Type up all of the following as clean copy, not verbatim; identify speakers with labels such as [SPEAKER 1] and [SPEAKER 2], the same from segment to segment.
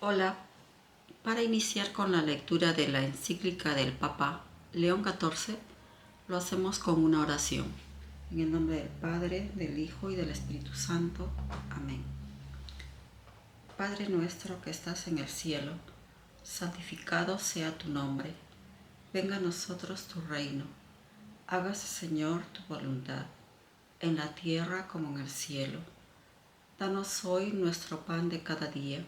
[SPEAKER 1] Hola, para iniciar con la lectura de la encíclica del Papa León XIV, lo hacemos con una oración. En el nombre del Padre, del Hijo y del Espíritu Santo. Amén. Padre nuestro que estás en el cielo, santificado sea tu nombre. Venga a nosotros tu reino. Hágase, Señor, tu voluntad, en la tierra como en el cielo. Danos hoy nuestro pan de cada día.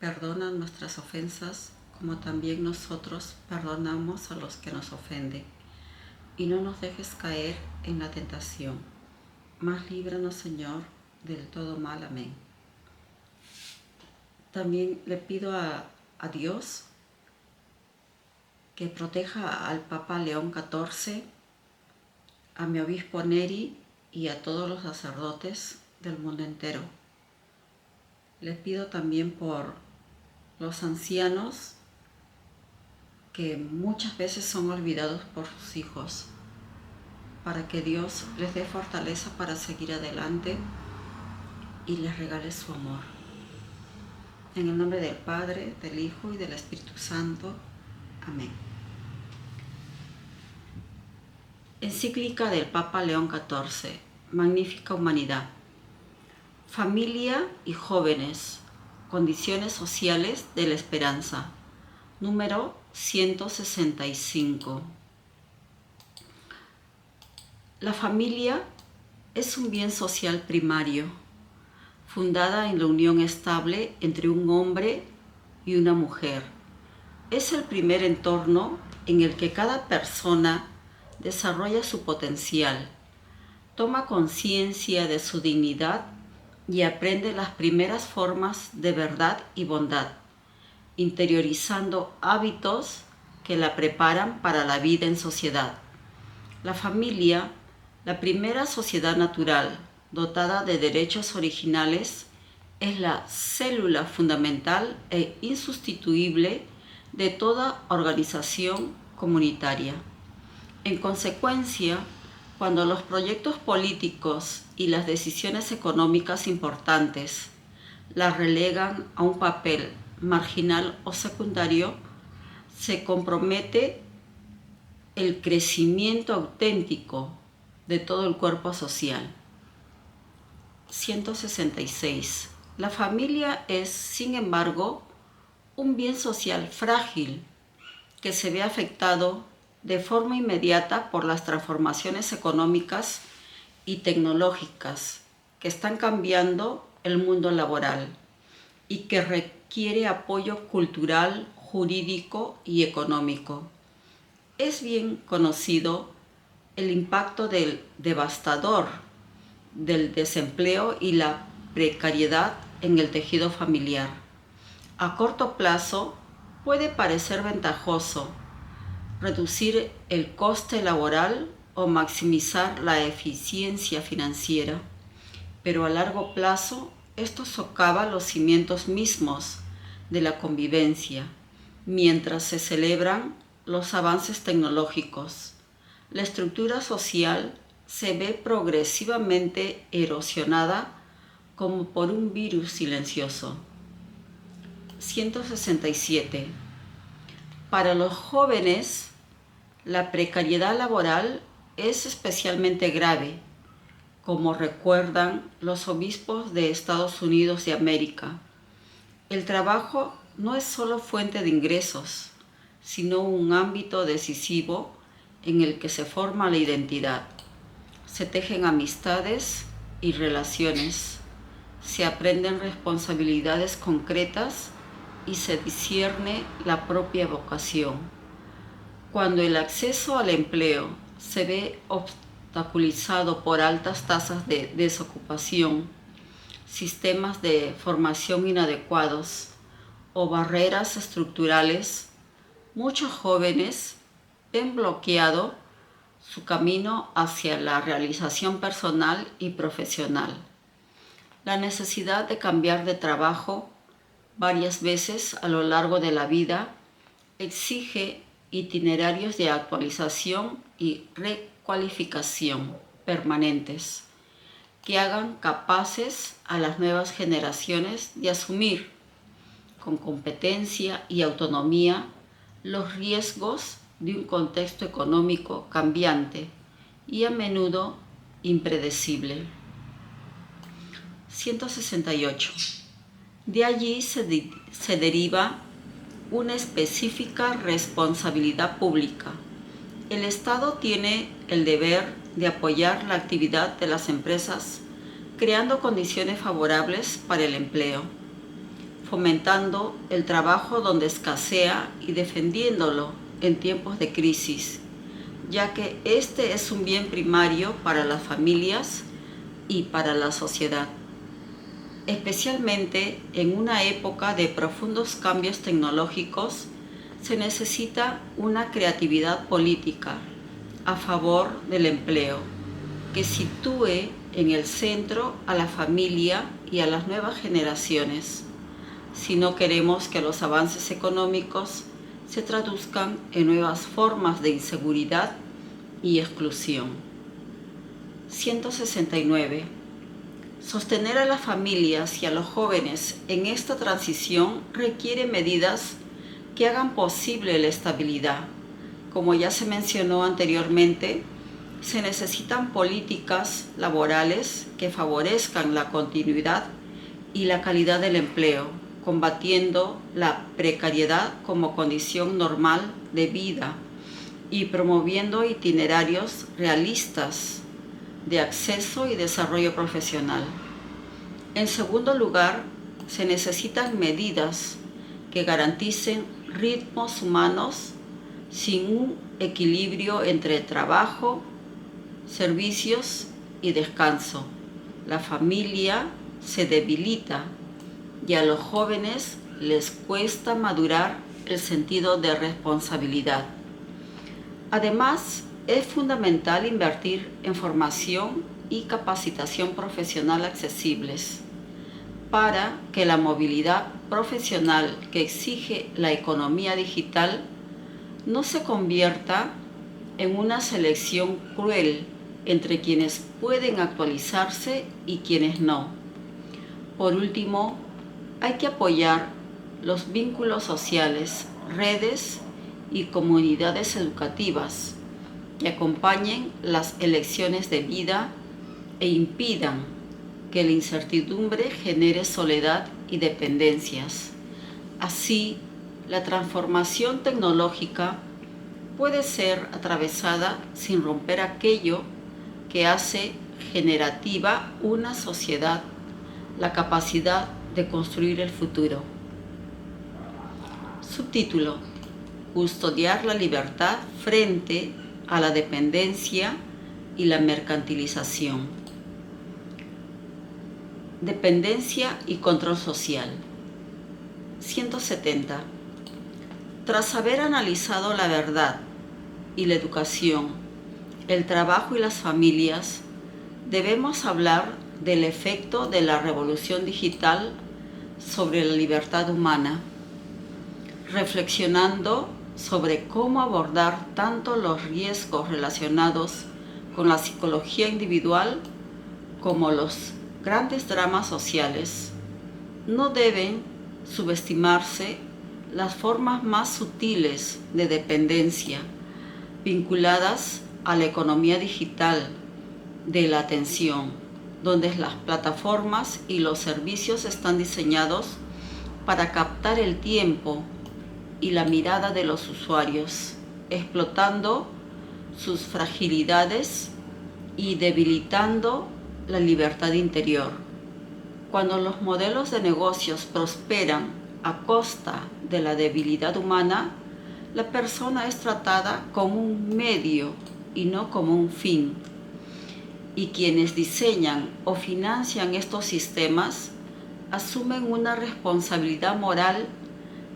[SPEAKER 1] Perdona nuestras ofensas, como también nosotros perdonamos a los que nos ofenden. Y no nos dejes caer en la tentación, mas líbranos, Señor, del todo mal. Amén. También le pido a Dios que proteja al Papa León XIV, a mi obispo Neri y a todos los sacerdotes del mundo entero. Le pido también por los ancianos que muchas veces son olvidados por sus hijos, para que Dios les dé fortaleza para seguir adelante y les regale su amor. En el nombre del Padre, del Hijo y del Espíritu Santo. Amén. Encíclica del Papa León XIV. Magnífica humanidad. Familia y jóvenes. Condiciones sociales de la esperanza. Número 165. La familia es un bien social primario, fundada en la unión estable entre un hombre y una mujer. Es el primer entorno en el que cada persona desarrolla su potencial, toma conciencia de su dignidad y aprende las primeras formas de verdad y bondad, interiorizando hábitos que la preparan para la vida en sociedad. La familia, la primera sociedad natural dotada de derechos originales, es la célula fundamental e insustituible de toda organización comunitaria. En consecuencia, cuando los proyectos políticos y las decisiones económicas importantes la relegan a un papel marginal o secundario, se compromete el crecimiento auténtico de todo el cuerpo social. 166. La familia es, sin embargo, un bien social frágil que se ve afectado de forma inmediata por las transformaciones económicas y tecnológicas que están cambiando el mundo laboral y que requiere apoyo cultural, jurídico y económico. Es bien conocido el impacto devastador del desempleo y la precariedad en el tejido familiar. A corto plazo puede parecer ventajoso reducir el coste laboral o maximizar la eficiencia financiera, pero a largo plazo esto socava los cimientos mismos de la convivencia, mientras se celebran los avances tecnológicos. La estructura social se ve progresivamente erosionada como por un virus silencioso. 167. Para los jóvenes, la precariedad laboral es especialmente grave, como recuerdan los obispos de Estados Unidos de América. El trabajo no es solo fuente de ingresos, sino un ámbito decisivo en el que se forma la identidad. Se tejen amistades y relaciones, se aprenden responsabilidades concretas y se discierne la propia vocación. Cuando el acceso al empleo se ve obstaculizado por altas tasas de desocupación, sistemas de formación inadecuados o barreras estructurales, muchos jóvenes ven bloqueado su camino hacia la realización personal y profesional. La necesidad de cambiar de trabajo varias veces a lo largo de la vida exige itinerarios de actualización y recualificación permanentes que hagan capaces a las nuevas generaciones de asumir con competencia y autonomía los riesgos de un contexto económico cambiante y a menudo impredecible. 168. De allí se deriva una específica responsabilidad pública. El Estado tiene el deber de apoyar la actividad de las empresas, creando condiciones favorables para el empleo, fomentando el trabajo donde escasea y defendiéndolo en tiempos de crisis, ya que este es un bien primario para las familias y para la sociedad. Especialmente en una época de profundos cambios tecnológicos, se necesita una creatividad política a favor del empleo, que sitúe en el centro a la familia y a las nuevas generaciones, si no queremos que los avances económicos se traduzcan en nuevas formas de inseguridad y exclusión. 169. Sostener a las familias y a los jóvenes en esta transición requiere medidas que hagan posible la estabilidad. Como ya se mencionó anteriormente, se necesitan políticas laborales que favorezcan la continuidad y la calidad del empleo, combatiendo la precariedad como condición normal de vida y promoviendo itinerarios realistas de acceso y desarrollo profesional. En segundo lugar, se necesitan medidas que garanticen ritmos humanos sin un equilibrio entre trabajo, servicios y descanso. La familia se debilita y a los jóvenes les cuesta madurar el sentido de responsabilidad. Además, es fundamental invertir en formación y capacitación profesional accesibles para que la movilidad profesional que exige la economía digital no se convierta en una selección cruel entre quienes pueden actualizarse y quienes no. Por último, hay que apoyar los vínculos sociales, redes y comunidades educativas que acompañen las elecciones de vida e impidan que la incertidumbre genere soledad y dependencias. Así, la transformación tecnológica puede ser atravesada sin romper aquello que hace generativa una sociedad, la capacidad de construir el futuro. Subtítulo: Custodiar la libertad frente a la dependencia y la mercantilización. Dependencia y control social. 170. Tras haber analizado la verdad y la educación, el trabajo y las familias, debemos hablar del efecto de la revolución digital sobre la libertad humana, reflexionando sobre cómo abordar tanto los riesgos relacionados con la psicología individual como los grandes dramas sociales. No deben subestimarse las formas más sutiles de dependencia vinculadas a la economía digital de la atención, donde las plataformas y los servicios están diseñados para captar el tiempo y la mirada de los usuarios, explotando sus fragilidades y debilitando la libertad interior. Cuando los modelos de negocios prosperan a costa de la debilidad humana, la persona es tratada como un medio y no como un fin. Y quienes diseñan o financian estos sistemas asumen una responsabilidad moral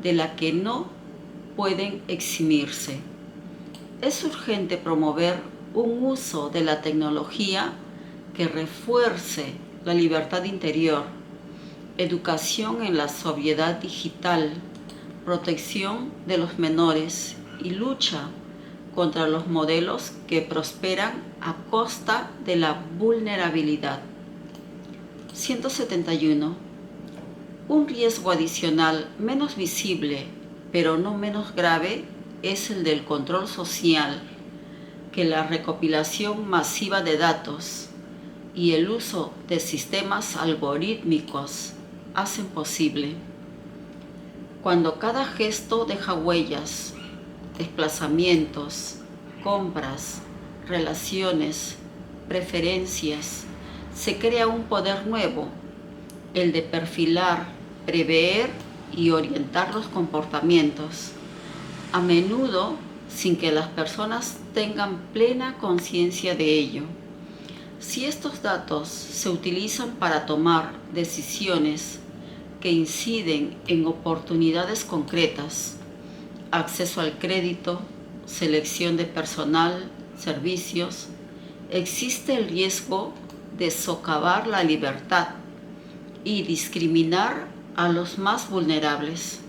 [SPEAKER 1] de la que no pueden eximirse. Es urgente promover un uso de la tecnología que refuerce la libertad interior, educación en la sobriedad digital, protección de los menores y lucha contra los modelos que prosperan a costa de la vulnerabilidad. 171. Un riesgo adicional menos visible, pero no menos grave, es el del control social, que la recopilación masiva de datos y el uso de sistemas algorítmicos hacen posible. Cuando cada gesto deja huellas, desplazamientos, compras, relaciones, preferencias, se crea un poder nuevo, el de perfilar, prever y orientar los comportamientos, a menudo sin que las personas tengan plena conciencia de ello. Si estos datos se utilizan para tomar decisiones que inciden en oportunidades concretas, acceso al crédito, selección de personal, servicios, existe el riesgo de socavar la libertad y discriminar a los más vulnerables.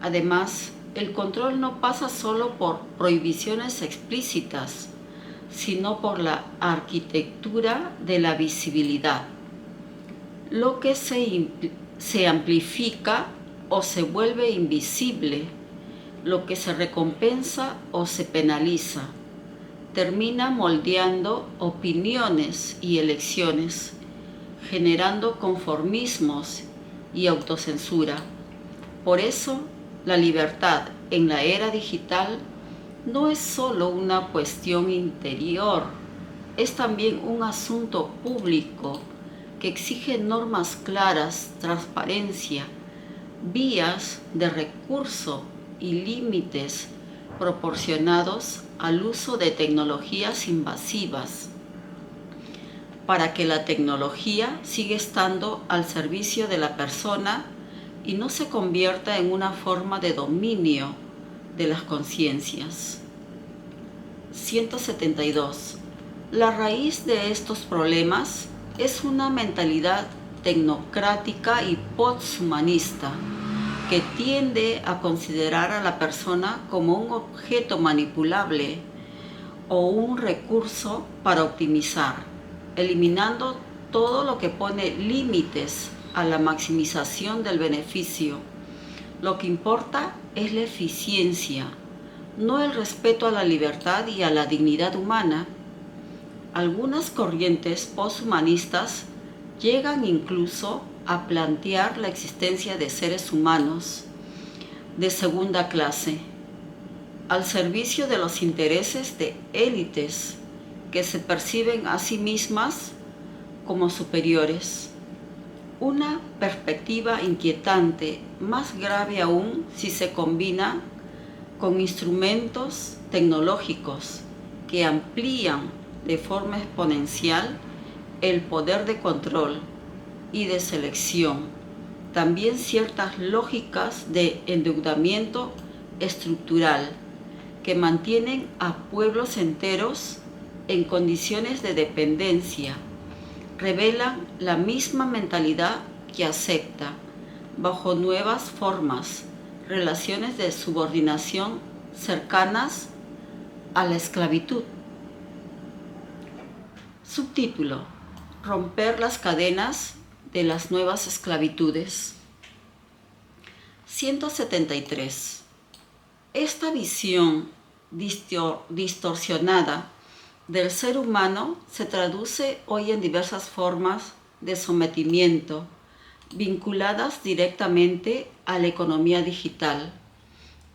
[SPEAKER 1] Además, el control no pasa solo por prohibiciones explícitas, sino por la arquitectura de la visibilidad. Lo que se amplifica o se vuelve invisible, lo que se recompensa o se penaliza, termina moldeando opiniones y elecciones, generando conformismos y autocensura. Por eso, la libertad en la era digital no es solo una cuestión interior, es también un asunto público que exige normas claras, transparencia, vías de recurso y límites proporcionados al uso de tecnologías invasivas, para que la tecnología siga estando al servicio de la persona y no se convierta en una forma de dominio de las conciencias. 172. La raíz de estos problemas es una mentalidad tecnocrática y posthumanista que tiende a considerar a la persona como un objeto manipulable o un recurso para optimizar, eliminando todo lo que pone límites a la maximización del beneficio. Lo que importa es la eficiencia, no el respeto a la libertad y a la dignidad humana. Algunas corrientes posthumanistas llegan incluso a plantear la existencia de seres humanos de segunda clase, al servicio de los intereses de élites que se perciben a sí mismas como superiores. Una perspectiva inquietante, más grave aún si se combina con instrumentos tecnológicos que amplían de forma exponencial el poder de control y de selección. También ciertas lógicas de endeudamiento estructural que mantienen a pueblos enteros en condiciones de dependencia, revelan la misma mentalidad que acepta, bajo nuevas formas, relaciones de subordinación cercanas a la esclavitud. Subtítulo: Romper las cadenas de las nuevas esclavitudes. 173. Esta visión distorsionada del ser humano se traduce hoy en diversas formas de sometimiento vinculadas directamente a la economía digital.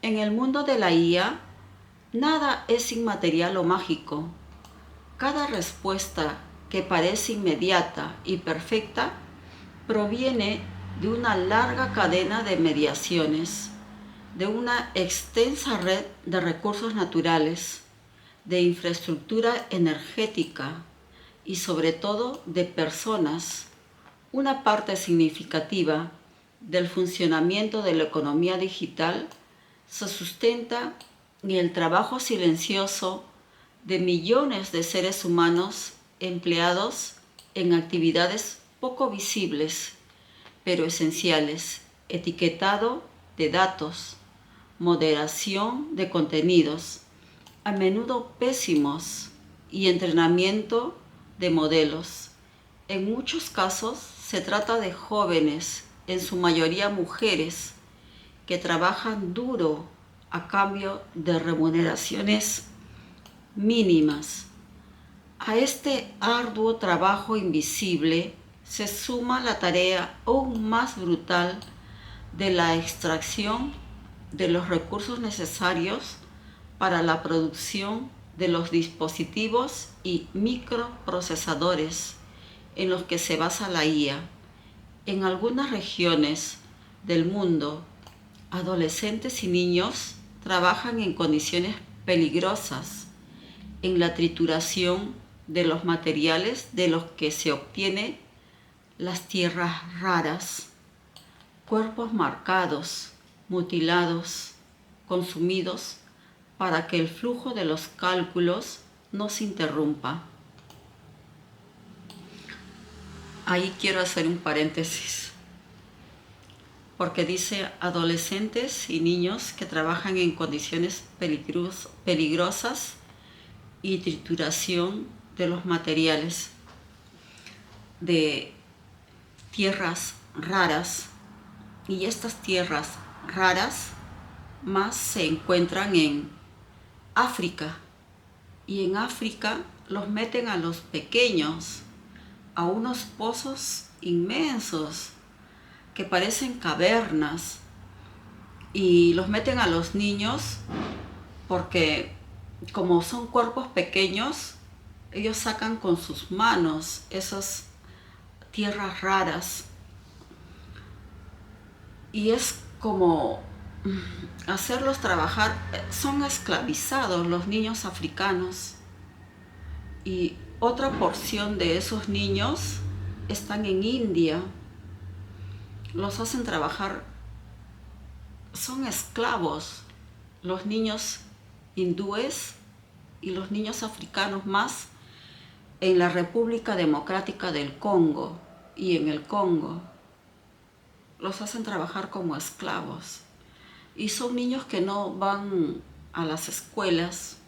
[SPEAKER 1] En el mundo de la IA, nada es inmaterial o mágico. Cada respuesta que parece inmediata y perfecta proviene de una larga cadena de mediaciones, de una extensa red de recursos naturales, de infraestructura energética y sobre todo de personas. Una parte significativa del funcionamiento de la economía digital se sustenta en el trabajo silencioso de millones de seres humanos empleados en actividades poco visibles, pero esenciales: etiquetado de datos, moderación de contenidos, a menudo pésimos, y entrenamiento de modelos. En muchos casos se trata de jóvenes en su mayoría mujeres, que trabajan duro a cambio de remuneraciones mínimas. A este arduo trabajo invisible se suma la tarea aún más brutal de la extracción de los recursos necesarios para la producción de los dispositivos y microprocesadores en los que se basa la IA. En algunas regiones del mundo, adolescentes y niños trabajan en condiciones peligrosas en la trituración de los materiales de los que se obtienen las tierras raras, cuerpos marcados, mutilados, consumidos para que el flujo de los cálculos no se interrumpa. Ahí quiero hacer un paréntesis, porque dice adolescentes y niños que trabajan en condiciones peligrosas y trituración de los materiales de tierras raras, y estas tierras raras más se encuentran en África, y en África los meten a los pequeños a unos pozos inmensos que parecen cavernas, y los meten a los niños porque como son cuerpos pequeños, ellos sacan con sus manos esas tierras raras, y es como hacerlos trabajar. Son esclavizados los niños africanos, y otra porción de esos niños están en India. Los hacen trabajar, son esclavos los niños hindúes y los niños africanos más en la República Democrática del Congo y en el Congo. Los hacen trabajar como esclavos, y son niños que no van a las escuelas.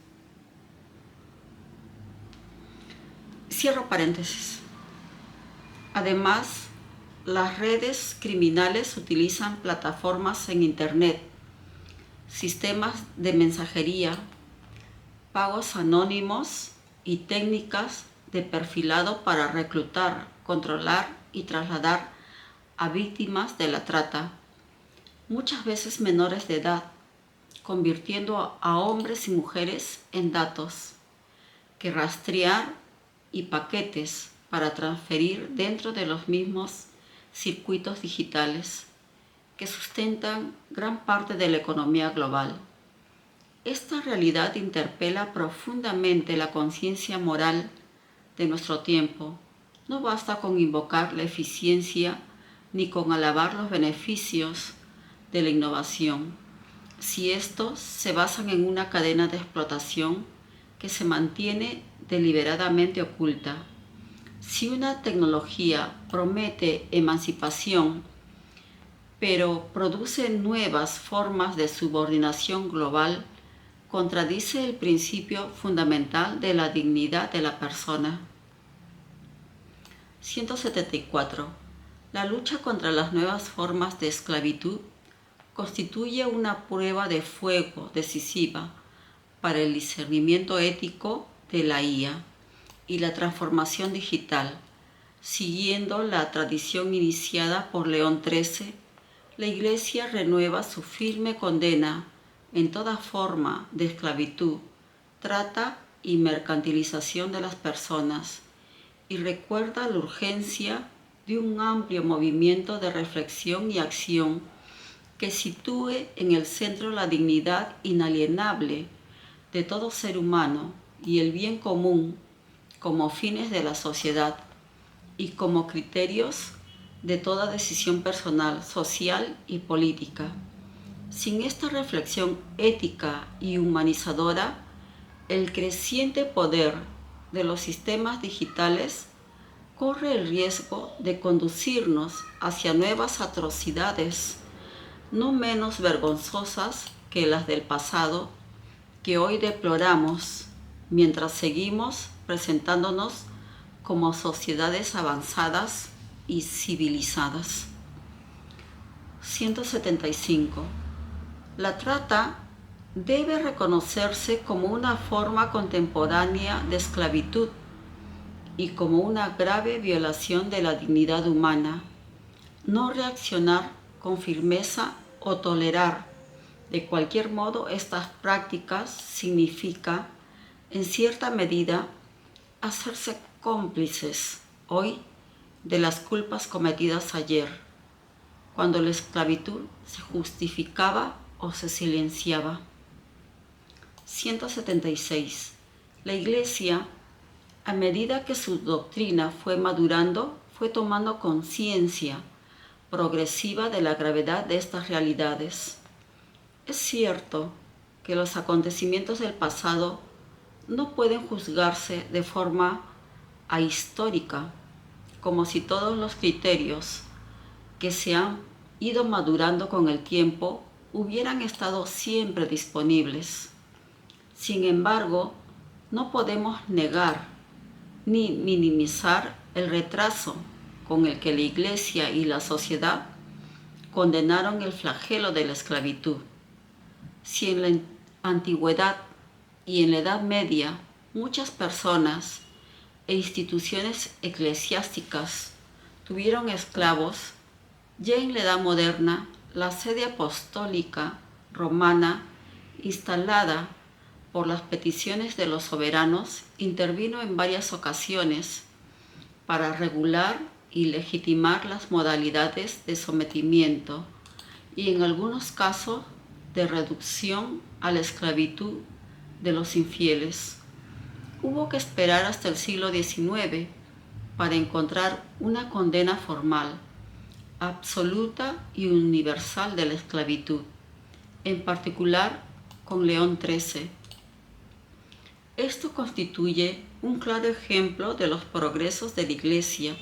[SPEAKER 1] Cierro paréntesis. Además, las redes criminales utilizan plataformas en Internet, sistemas de mensajería, pagos anónimos y técnicas de perfilado para reclutar, controlar y trasladar a víctimas de la trata, muchas veces menores de edad, convirtiendo a hombres y mujeres en datos que rastrear y paquetes para transferir dentro de los mismos circuitos digitales que sustentan gran parte de la economía global. Esta realidad interpela profundamente la conciencia moral de nuestro tiempo. No basta con invocar la eficiencia ni con alabar los beneficios de la innovación, si estos se basan en una cadena de explotación que se mantiene deliberadamente oculta. Si una tecnología promete emancipación, pero produce nuevas formas de subordinación global, contradice el principio fundamental de la dignidad de la persona. 174. La lucha contra las nuevas formas de esclavitud constituye una prueba de fuego decisiva para el discernimiento ético de la IA y la transformación digital. Siguiendo la tradición iniciada por León XIII, la Iglesia renueva su firme condena en toda forma de esclavitud, trata y mercantilización de las personas, y recuerda la urgencia de un amplio movimiento de reflexión y acción que sitúe en el centro la dignidad inalienable de todo ser humano y el bien común como fines de la sociedad y como criterios de toda decisión personal, social y política. Sin esta reflexión ética y humanizadora, el creciente poder de los sistemas digitales corre el riesgo de conducirnos hacia nuevas atrocidades, no menos vergonzosas que las del pasado, que hoy deploramos mientras seguimos presentándonos como sociedades avanzadas y civilizadas. 175. La trata debe reconocerse como una forma contemporánea de esclavitud y como una grave violación de la dignidad humana. No reaccionar con firmeza o tolerar de cualquier modo estas prácticas significa, en cierta medida, hacerse cómplices hoy de las culpas cometidas ayer, cuando la esclavitud se justificaba o se silenciaba. 176. La Iglesia, a medida que su doctrina fue madurando, fue tomando conciencia progresiva de la gravedad de estas realidades. Es cierto que los acontecimientos del pasado no pueden juzgarse de forma ahistórica, como si todos los criterios que se han ido madurando con el tiempo hubieran estado siempre disponibles. Sin embargo, no podemos negar ni minimizar el retraso con el que la Iglesia y la sociedad condenaron el flagelo de la esclavitud. Si en la antigüedad y en la Edad Media muchas personas e instituciones eclesiásticas tuvieron esclavos, ya en la Edad Moderna la sede apostólica romana, instalada por las peticiones de los soberanos, intervino en varias ocasiones para regular y legitimar las modalidades de sometimiento y en algunos casos de reducción a la esclavitud de los infieles. Hubo que esperar hasta el siglo XIX para encontrar una condena formal, absoluta y universal de la esclavitud, en particular con León XIII. Esto constituye un claro ejemplo de los progresos de la Iglesia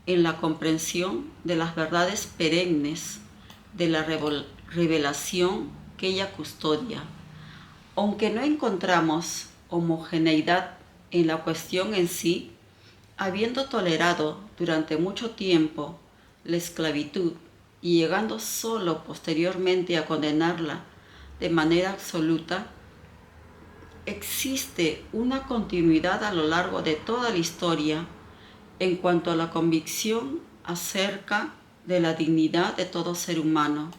[SPEAKER 1] en la comprensión de las verdades perennes de la revelación que ella custodia. Aunque no encontramos homogeneidad en la cuestión en sí, habiendo tolerado durante mucho tiempo la esclavitud y llegando solo posteriormente a condenarla de manera absoluta, existe una continuidad a lo largo de toda la historia en cuanto a la convicción acerca de la dignidad de todo ser humano,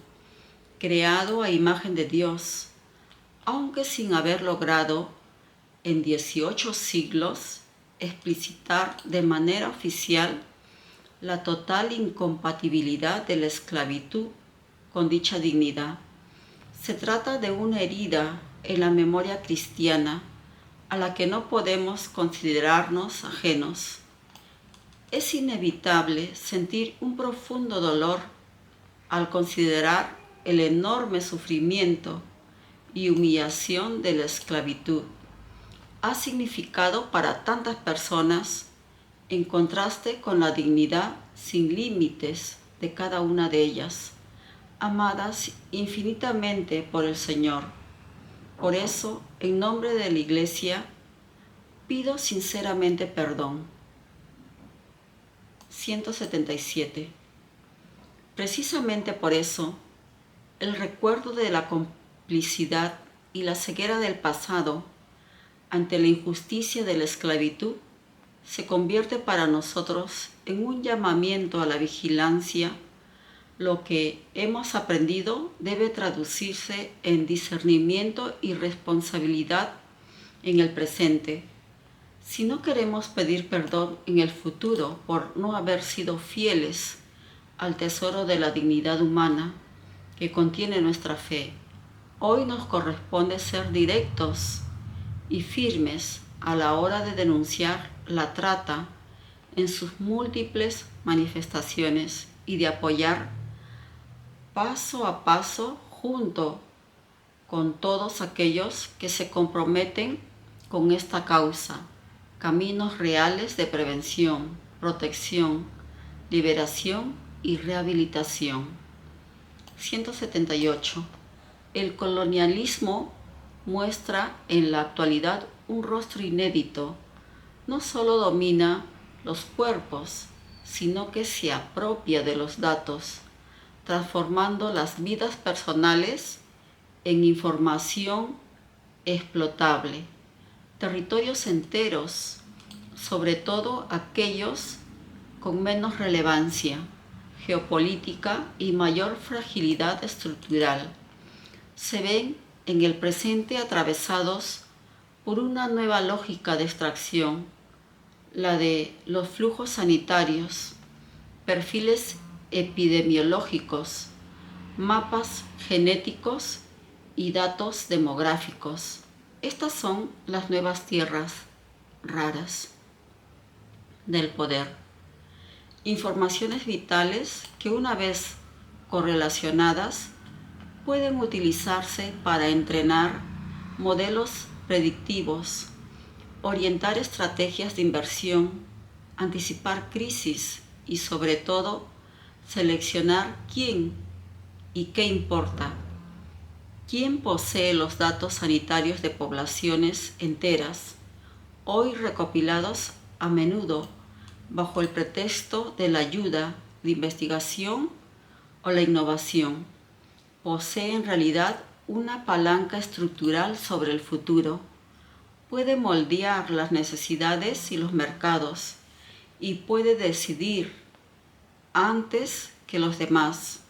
[SPEAKER 1] creado a imagen de Dios, aunque sin haber logrado en 18 siglos explicitar de manera oficial la total incompatibilidad de la esclavitud con dicha dignidad. Se trata de una herida en la memoria cristiana a la que no podemos considerarnos ajenos. Es inevitable sentir un profundo dolor al considerar el enorme sufrimiento y humillación de la esclavitud. Ha significado para tantas personas en contraste con la dignidad sin límites de cada una de ellas, amadas infinitamente por el Señor. Por eso, en nombre de la Iglesia, pido sinceramente perdón. 177. Precisamente por eso, el recuerdo de la complicidad y la ceguera del pasado ante la injusticia de la esclavitud se convierte para nosotros en un llamamiento a la vigilancia. Lo que hemos aprendido debe traducirse en discernimiento y responsabilidad en el presente. Si no queremos pedir perdón en el futuro por no haber sido fieles al tesoro de la dignidad humana que contiene nuestra fe, hoy nos corresponde ser directos y firmes a la hora de denunciar la trata en sus múltiples manifestaciones y de apoyar paso a paso junto con todos aquellos que se comprometen con esta causa, caminos reales de prevención, protección, liberación y rehabilitación. 178. El colonialismo muestra en la actualidad un rostro inédito. No solo domina los cuerpos, sino que se apropia de los datos, transformando las vidas personales en información explotable. Territorios enteros, sobre todo aquellos con menos relevancia geopolítica y mayor fragilidad estructural, se ven en el presente atravesados por una nueva lógica de extracción, la de los flujos sanitarios, perfiles epidemiológicos, mapas genéticos y datos demográficos. Estas son las nuevas tierras raras del poder. Informaciones vitales que, una vez correlacionadas, pueden utilizarse para entrenar modelos predictivos, orientar estrategias de inversión, anticipar crisis y, sobre todo, seleccionar quién y qué importa. ¿Quién posee los datos sanitarios de poblaciones enteras, hoy recopilados a menudo bajo el pretexto de la ayuda, la investigación o la innovación? Posee en realidad una palanca estructural sobre el futuro. Puede moldear las necesidades y los mercados y puede decidir antes que los demás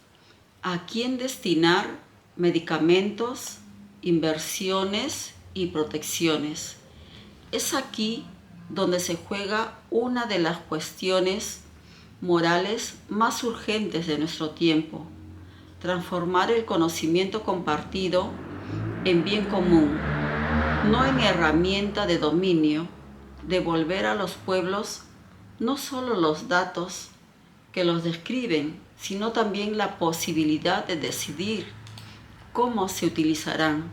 [SPEAKER 1] a quién destinar medicamentos, inversiones y protecciones. Es aquí donde se juega una de las cuestiones morales más urgentes de nuestro tiempo: transformar el conocimiento compartido en bien común, no en herramienta de dominio, devolver a los pueblos no solo los datos que los describen, sino también la posibilidad de decidir cómo se utilizarán,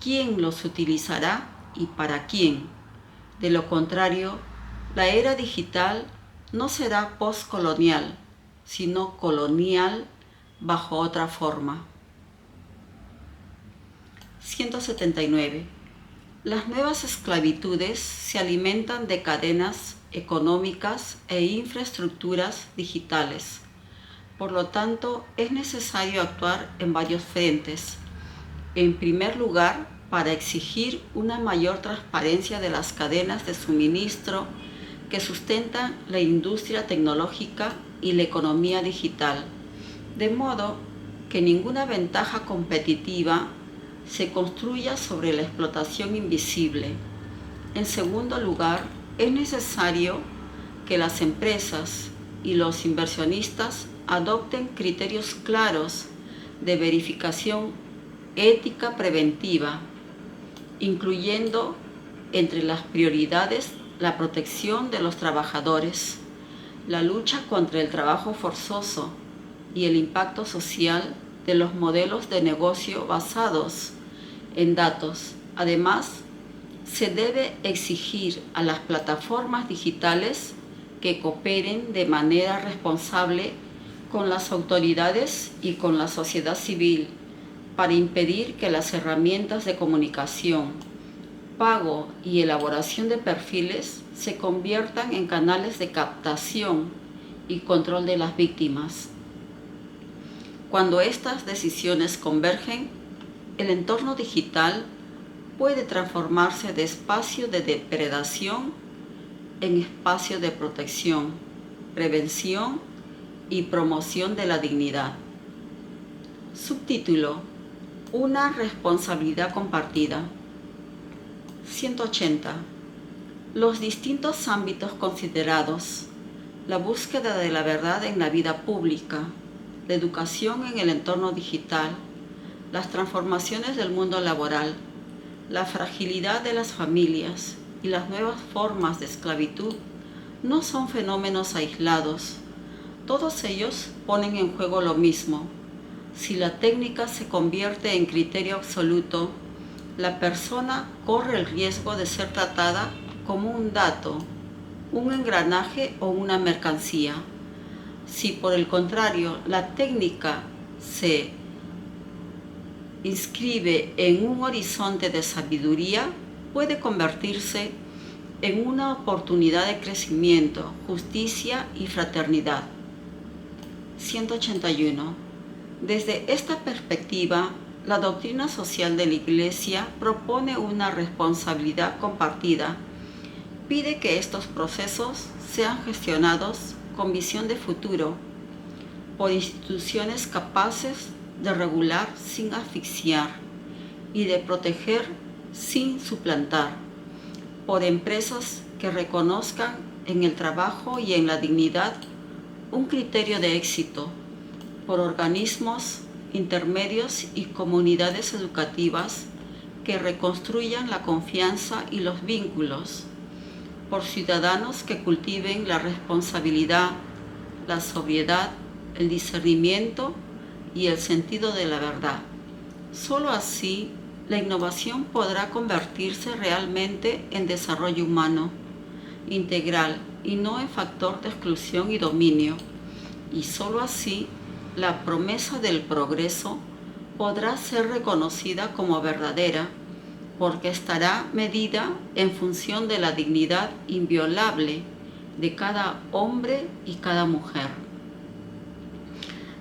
[SPEAKER 1] quién los utilizará y para quién. De lo contrario, la era digital no será postcolonial, sino colonial bajo otra forma. 179. Las nuevas esclavitudes se alimentan de cadenas económicas e infraestructuras digitales. Por lo tanto, es necesario actuar en varios frentes. En primer lugar, para exigir una mayor transparencia de las cadenas de suministro que sustentan la industria tecnológica y la economía digital, de modo que ninguna ventaja competitiva se construya sobre la explotación invisible. En segundo lugar, es necesario que las empresas y los inversionistas adopten criterios claros de verificación ética preventiva, incluyendo entre las prioridades la protección de los trabajadores, la lucha contra el trabajo forzoso y el impacto social de los modelos de negocio basados en datos. Además, se debe exigir a las plataformas digitales que cooperen de manera responsable con las autoridades y con la sociedad civil para impedir que las herramientas de comunicación, pago y elaboración de perfiles se conviertan en canales de captación y control de las víctimas. Cuando estas decisiones convergen, el entorno digital puede transformarse de espacio de depredación en espacio de protección, prevención y promoción de la dignidad. Subtítulo: Una responsabilidad compartida. 180. Los distintos ámbitos considerados: la búsqueda de la verdad en la vida pública, la educación en el entorno digital, las transformaciones del mundo laboral, la fragilidad de las familias y las nuevas formas de esclavitud, no son fenómenos aislados. Todos ellos ponen en juego lo mismo. Si la técnica se convierte en criterio absoluto, la persona corre el riesgo de ser tratada como un dato, un engranaje o una mercancía. Si por el contrario la técnica se inscribe en un horizonte de sabiduría, puede convertirse en una oportunidad de crecimiento, justicia y fraternidad. 181. Desde esta perspectiva, la doctrina social de la Iglesia propone una responsabilidad compartida. Pide que estos procesos sean gestionados con visión de futuro por instituciones capaces de regular sin asfixiar y de proteger sin suplantar, por empresas que reconozcan en el trabajo y en la dignidad un criterio de éxito, por organismos intermedios y comunidades educativas que reconstruyan la confianza y los vínculos, por ciudadanos que cultiven la responsabilidad, la sobriedad, el discernimiento y el sentido de la verdad. Solo así, la innovación podrá convertirse realmente en desarrollo humano, integral y no en factor de exclusión y dominio. Y solo así, la promesa del progreso podrá ser reconocida como verdadera, porque estará medida en función de la dignidad inviolable de cada hombre y cada mujer.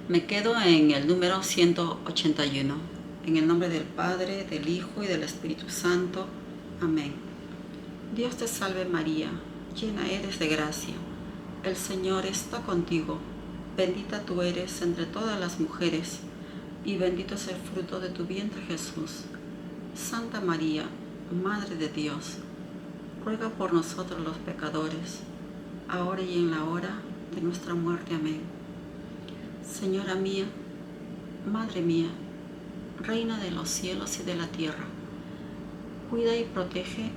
[SPEAKER 1] Me quedo en el número 181. En el nombre del Padre, del Hijo y del Espíritu Santo. Amén. Dios te salve María, llena eres de gracia. El Señor está contigo. Bendita tú eres entre todas las mujeres, y bendito es el fruto de tu vientre Jesús. Santa María, Madre de Dios, ruega por nosotros los pecadores, ahora y en la hora de nuestra muerte. Amén. Señora mía, Madre mía, Reina de los cielos y de la tierra, cuida y protege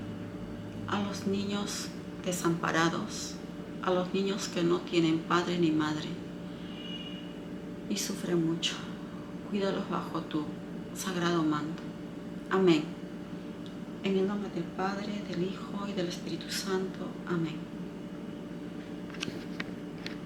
[SPEAKER 1] a los niños desamparados, a los niños que no tienen padre ni madre y sufren mucho. Cuídalos bajo tu sagrado manto. Amén. En el nombre del Padre, del Hijo y del Espíritu Santo. Amén.